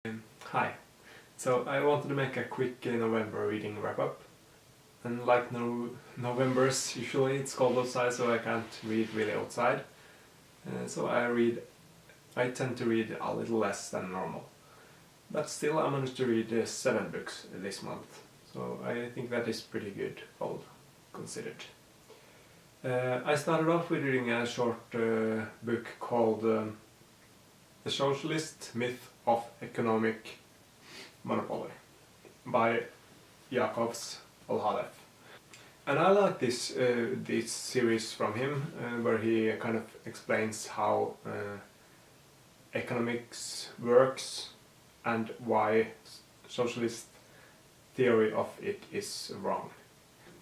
Hi. So I wanted to make a quick November reading wrap-up. And like November's, usually it's cold outside, so I can't read really outside. So I tend to read a little less than normal. But still I managed to read 7 books this month. So I think that is pretty good, all considered. I started off with reading a short book called The Socialist Myth of Economic Monopoly by Jacobs Al-Hadef. And I like this series from him, where he kind of explains how economics works and why socialist theory of it is wrong.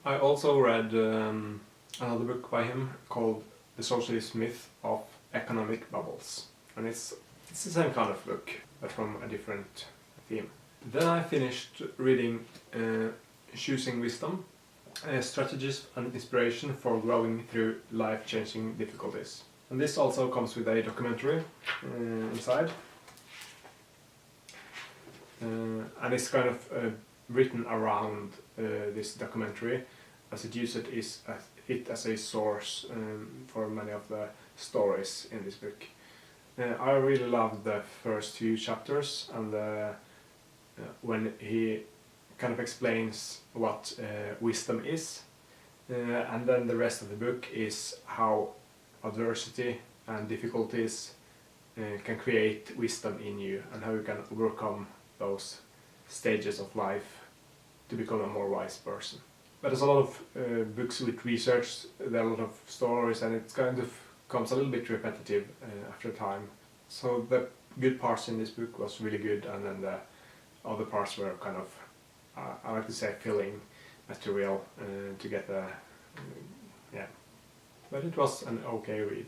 I also read another book by him called The Socialist Myth of Economic Bubbles. And it's the same kind of book, but from a different theme. Then I finished reading Choosing Wisdom, Strategies and Inspiration for Growing Through Life-Changing Difficulties. And this also comes with a documentary inside. And it's kind of written around this documentary, as it uses it as a source for many of the stories in this book. I really loved the first few chapters, and when he kind of explains what wisdom is, and then the rest of the book is how adversity and difficulties can create wisdom in you, and how you can overcome those stages of life to become a more wise person. But there's a lot of books with research, there are a lot of stories, and it kind of comes a little bit repetitive after time. So the good parts in this book was really good, and then the other parts were kind of, I like to say, filling material to get the, yeah. But it was an okay read.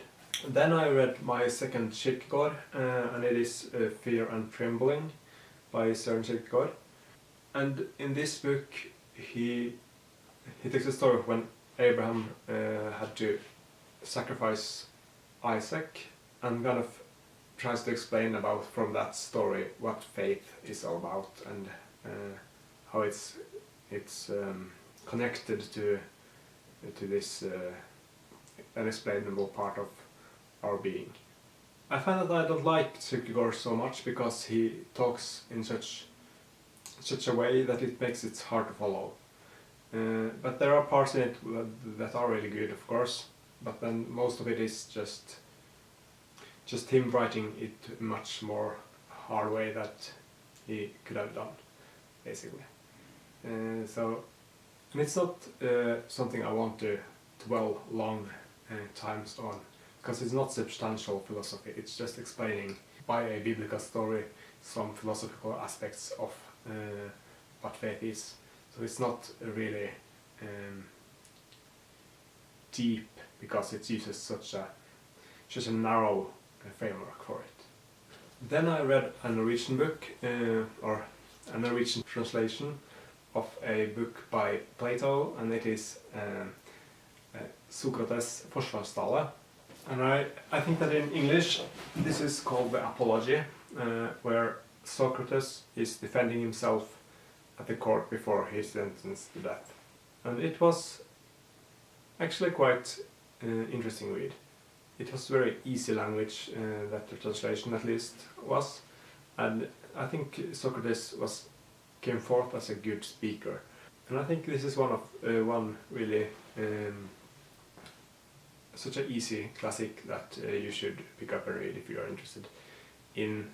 Then I read my second Kierkegaard, and it is Fear and Trembling by Søren Kierkegaard. And in this book he takes the story of when Abraham had to sacrifice Isaac, and kind of tries to explain about from that story what faith is all about, and how it's connected to this unexplainable part of our being. I find that I don't like Kierkegaard so much because he talks in such a way that it makes it hard to follow. But there are parts in it that are really good, of course, but then most of it is just him writing it much more hard way that he could have done, basically. And it's not something I want to dwell long times on, because it's not substantial philosophy, it's just explaining by a biblical story some philosophical aspects of what faith is. So it's not really deep, because it uses such a narrow framework for it. Then I read a Norwegian book, or a Norwegian translation of a book by Plato, and it is Socrates' Forsvarstale. And I think that in English this is called the Apology, where Socrates is defending himself at the court before he's sentenced to death. And it was actually quite interesting read. It was very easy language, that the translation at least was, and I think Socrates came forth as a good speaker. And I think this is one really such an easy classic that you should pick up and read if you are interested in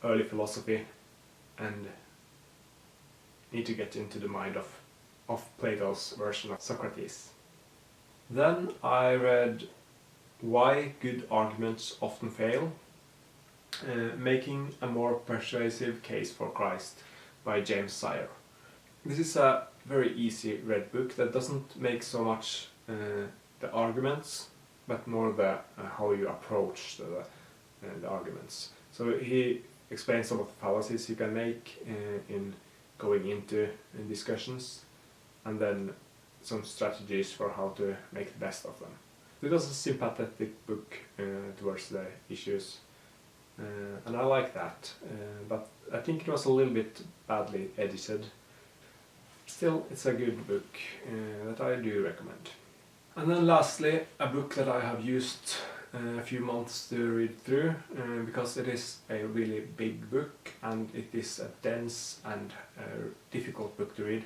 early philosophy and need to get into the mind of Plato's version of Socrates. Then I read Why Good Arguments Often Fail, Making a More Persuasive Case for Christ by James Sire. This is a very easy read book that doesn't make so much the arguments, but more the how you approach the arguments. So he explains some of the fallacies you can make in going into discussions, and then some strategies for how to make the best of them. It was a sympathetic book towards the issues and I like that, but I think it was a little bit badly edited. Still, it's a good book that I do recommend. And then lastly, a book that I have used a few months to read through, because it is a really big book and it is a dense and difficult book to read.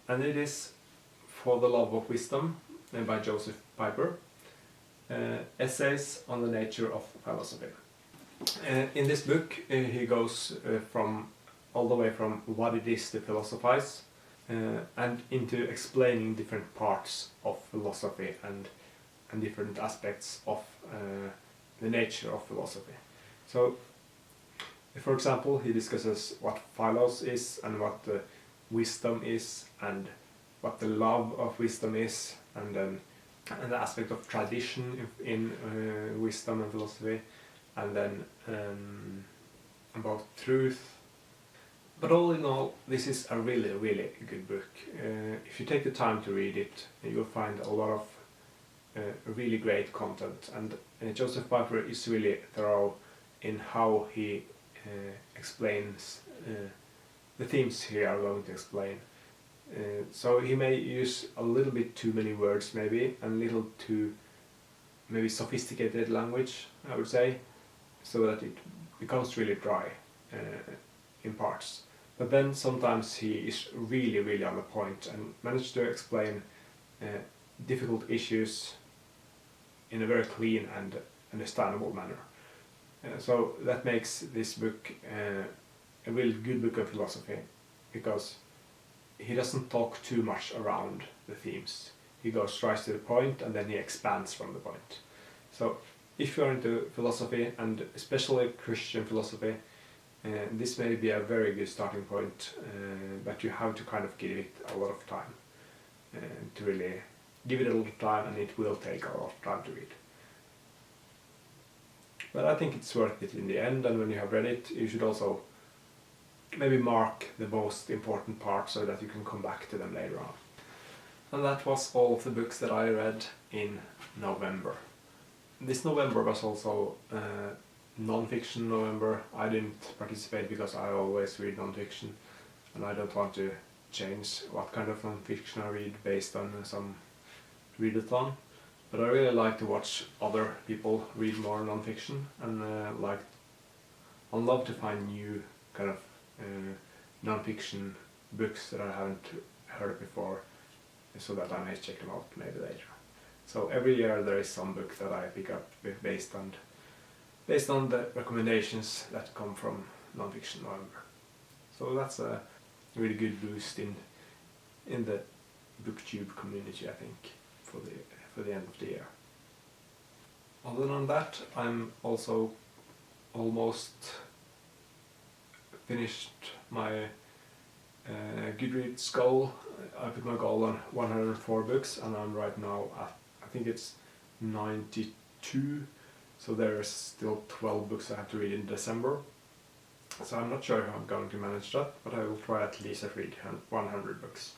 And it is For the Love of Wisdom by Joseph Piper. Essays on the Nature of Philosophy. In this book he goes all the way from what it is to philosophize and into explaining different parts of philosophy and different aspects of the nature of philosophy. So, for example, he discusses what philos is and what the wisdom is and what the love of wisdom is, and then the aspect of tradition in wisdom and philosophy, and then about truth. But all in all, this is a really, really good book. If you take the time to read it, you'll find a lot of really great content, and Joseph Piper is really thorough in how he explains the themes he are going to explain. So he may use a little bit too many words maybe, and a little too maybe sophisticated language, I would say, so that it becomes really dry in parts. But then sometimes he is really, really on the point and manages to explain difficult issues in a very clean and understandable manner. So that makes this book a really good book of philosophy, because he doesn't talk too much around the themes. He goes straight to the point and then he expands from the point. So if you're into philosophy, and especially Christian philosophy, this may be a very good starting point, but you have to kind of give it a lot of time to really give it a lot of time, and it will take a lot of time to read. But I think it's worth it in the end, and when you have read it, you should also maybe mark the most important parts so that you can come back to them later on. And that was all of the books that I read in November. This November was also non-fiction November. I didn't participate because I always read non-fiction, and I don't want to change what kind of non-fiction I read based on some readathon. But I really like to watch other people read more non-fiction, and I love to find new kind of non-fiction books that I haven't heard before, so that I may check them out maybe later. So every year there is some book that I pick up based on the recommendations that come from non-fiction November. So that's a really good boost in the booktube community, I think, for the end of the year. Other than that, I'm also almost finished my Goodreads goal. I put my goal on 104 books, and I'm right now at, I think it's 92, so there's still 12 books I have to read in December. So I'm not sure how I'm going to manage that, but I will try at least to read 100 books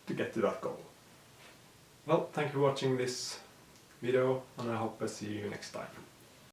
to get to that goal. Well, thank you for watching this video, and I hope I see you next time.